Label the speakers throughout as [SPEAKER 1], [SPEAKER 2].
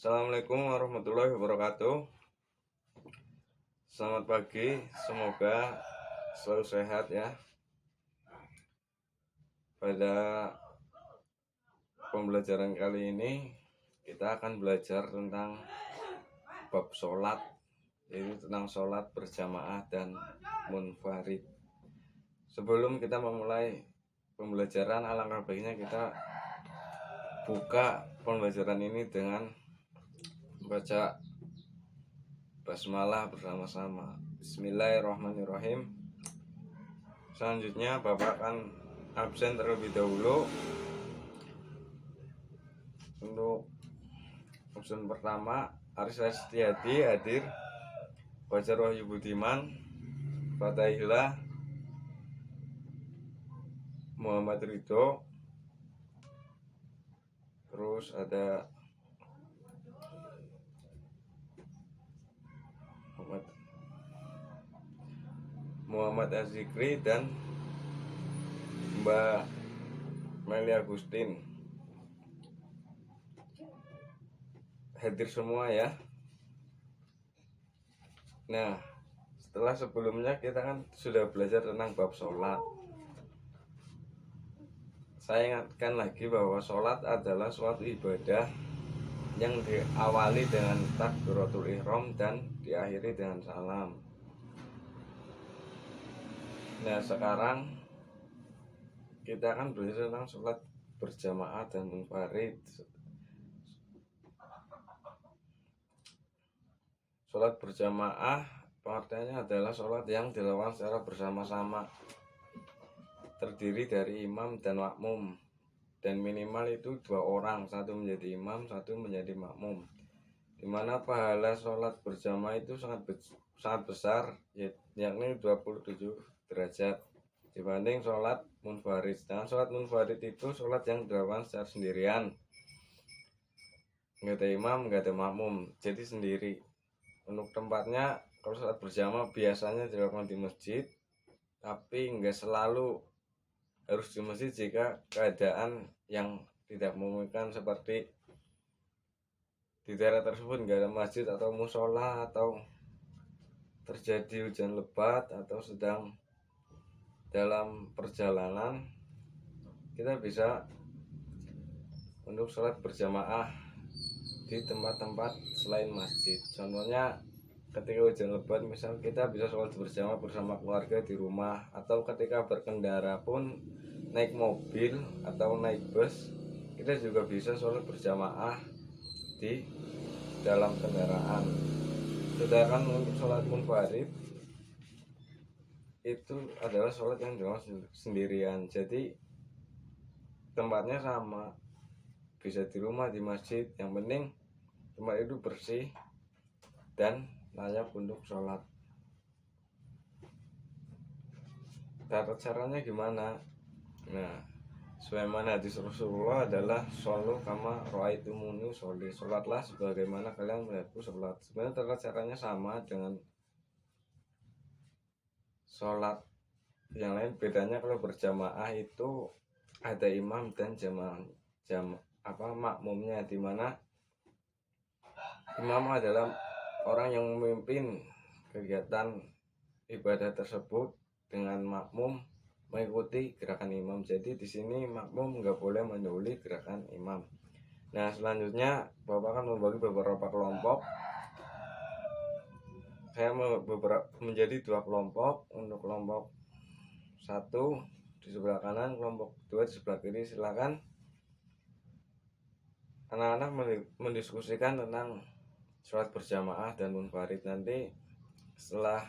[SPEAKER 1] Assalamualaikum warahmatullahi wabarakatuh. Selamat pagi, semoga selalu sehat ya. Pada pembelajaran kali ini kita akan belajar tentang bab sholat, yaitu tentang sholat berjamaah dan munfarid. Sebelum kita memulai pembelajaran, alangkah baiknya kita buka pembelajaran ini dengan baca basmalah bersama-sama. Bismillahirrahmanirrahim. Selanjutnya Bapak akan absen terlebih dahulu. Untuk absen pertama Aris Setiadi hadir, Fajar Wahyu Budiman, Fatahillah, Muhammad Ridho, terus ada Muhammad Azikri dan Mbak Meli Agustin. Hadir semua ya. Nah, setelah sebelumnya kita kan sudah belajar tentang bab sholat. Saya ingatkan lagi bahwa sholat adalah suatu ibadah yang diawali dengan takbiratul ihram dan diakhiri dengan salam. Nah, sekarang kita akan belajar tentang sholat berjamaah dan munfarid. Sholat berjamaah pengertiannya adalah sholat yang dilakukan secara bersama-sama, terdiri dari imam dan makmum, dan minimal itu 2 orang, satu menjadi imam, satu menjadi makmum, dimana pahala sholat berjamaah itu sangat besar, yakni 27 derajat dibanding sholat munfarid. Sedangkan sholat munfarid itu sholat yang dilakukan secara sendirian, nggak ada imam, nggak ada makmum, jadi sendiri. Untuk tempatnya, kalau sholat berjamaah biasanya dilakukan di masjid, tapi nggak selalu harus di masjid jika keadaan yang tidak memungkinkan, seperti di daerah tersebut nggak ada masjid atau musola, atau terjadi hujan lebat, atau sedang dalam perjalanan, kita bisa untuk sholat berjamaah di tempat-tempat selain masjid. Contohnya ketika hujan lebat, misal kita bisa sholat berjamaah bersama keluarga di rumah, atau ketika berkendara pun, naik mobil atau naik bus, kita juga bisa sholat berjamaah di dalam kendaraan. Sedangkan untuk sholat munfarid itu adalah sholat yang dilakukan sendirian, jadi tempatnya sama, bisa di rumah, di masjid, yang penting tempat itu bersih dan layak untuk sholat. Tata caranya gimana? Nah, sebagaimana hadis Rasulullah adalah shollu kama ra'aitumuni sholli, sholatlah sebagaimana kalian melihatku sholat. Sebenarnya tata caranya sama dengan sholat yang lain, bedanya kalau berjamaah itu ada imam dan makmumnya, dimana imam adalah orang yang memimpin kegiatan ibadah tersebut, dengan makmum mengikuti gerakan imam. Jadi di sini makmum nggak boleh mendahului gerakan imam. Nah, selanjutnya Bapak akan membagi beberapa kelompok. Saya menjadi 2 kelompok. Untuk kelompok 1 di sebelah kanan, kelompok 2 di sebelah kiri. Silakan anak-anak mendiskusikan tentang sholat berjamaah dan munfarid. Nanti setelah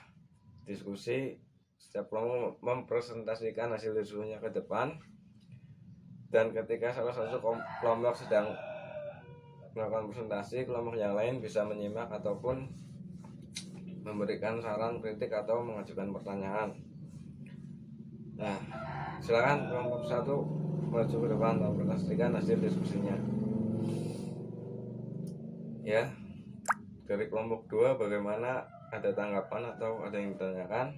[SPEAKER 1] diskusi, setiap kelompok mempresentasikan hasil diskusinya ke depan, dan ketika salah satu kelompok sedang melakukan presentasi, kelompok yang lain bisa menyimak ataupun memberikan saran, kritik, atau mengajukan pertanyaan. Nah, silakan kelompok 1 maju ke depan mempresentasikan hasil diskusinya ya. Dari kelompok 2 bagaimana, ada tanggapan atau ada yang ditanyakan?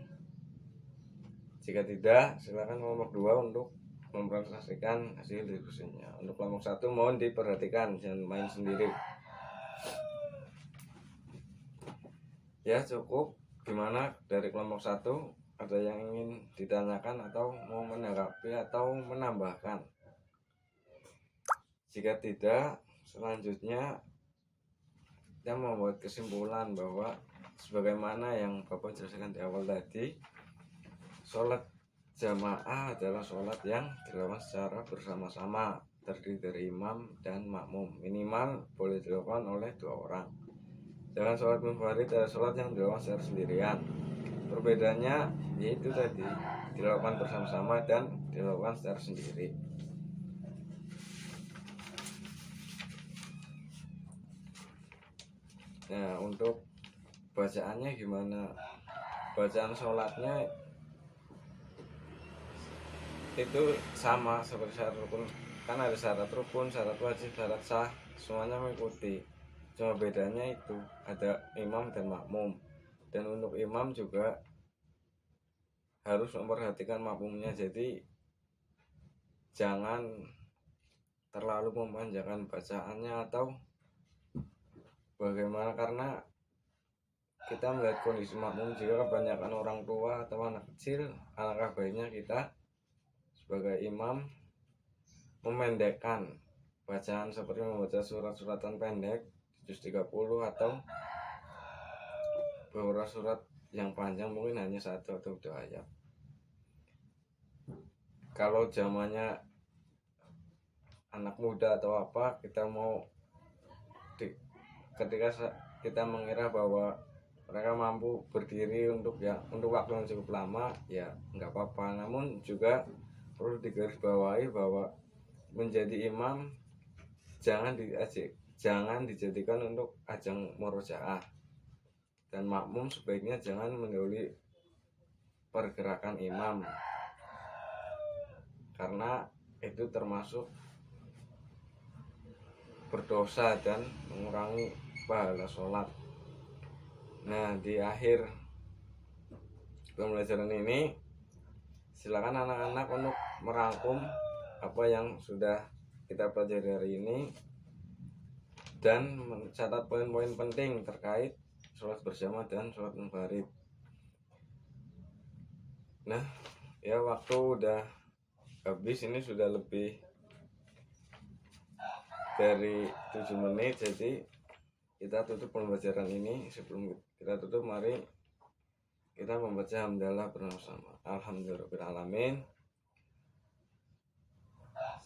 [SPEAKER 1] Jika tidak, silakan kelompok 2 untuk mempresentasikan hasil diskusinya. Untuk kelompok 1 mohon diperhatikan, jangan main sendiri. Ya cukup. Gimana dari kelompok 1, ada yang ingin ditanyakan atau mau menanggapi atau menambahkan? Jika tidak, selanjutnya kita membuat kesimpulan bahwa sebagaimana yang Bapak jelaskan di awal tadi, sholat jamaah adalah sholat yang dilakukan secara bersama-sama, terdiri dari imam dan makmum. Minimal boleh dilakukan oleh 2 orang. Sedangkan sholat munfarid adalah sholat yang dilakukan secara sendirian. Perbedaannya yaitu tadi, dilakukan bersama-sama dan dilakukan secara sendiri. Nah, untuk bacaannya gimana? Bacaan sholatnya itu sama seperti syarat rukun, kan ada syarat rukun, syarat wajib, syarat sah, semuanya mengikuti. Cuma bedanya itu ada imam dan makmum. Dan untuk imam juga harus memperhatikan makmumnya, jadi jangan terlalu memanjakan bacaannya atau bagaimana, karena kita melihat kondisi makmum, jika kebanyakan orang tua atau anak kecil, alangkah baiknya kita sebagai imam memendekkan bacaan seperti membaca surat-suratan pendek juz 30 atau beberapa surat yang panjang, mungkin hanya 1 atau 2 ayat. Kalau zamannya anak muda atau apa, kita mau ketika kita mengira bahwa mereka mampu berdiri untuk waktu yang cukup lama, ya nggak apa-apa. Namun juga perlu digarisbawahi bahwa menjadi imam jangan dijadikan untuk ajang murojaah, dan makmum sebaiknya jangan mendahului pergerakan imam, karena itu termasuk berdosa dan mengurangi pahala sholat. Nah, di akhir pembelajaran ini silakan anak-anak untuk merangkum apa yang sudah kita pelajari hari ini dan mencatat poin-poin penting terkait sholat berjamaah dan sholat munfarid. Nah, ya waktu udah habis, ini sudah lebih dari 7 menit, jadi kita tutup pembelajaran ini. Sebelum kita tutup, mari kita membaca hamdalah bersama. Alhamdulillahirrahmanirrahim.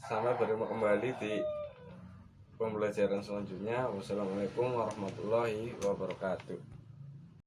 [SPEAKER 1] Sampai bertemu kembali di pembelajaran selanjutnya. Wassalamualaikum warahmatullahi wabarakatuh.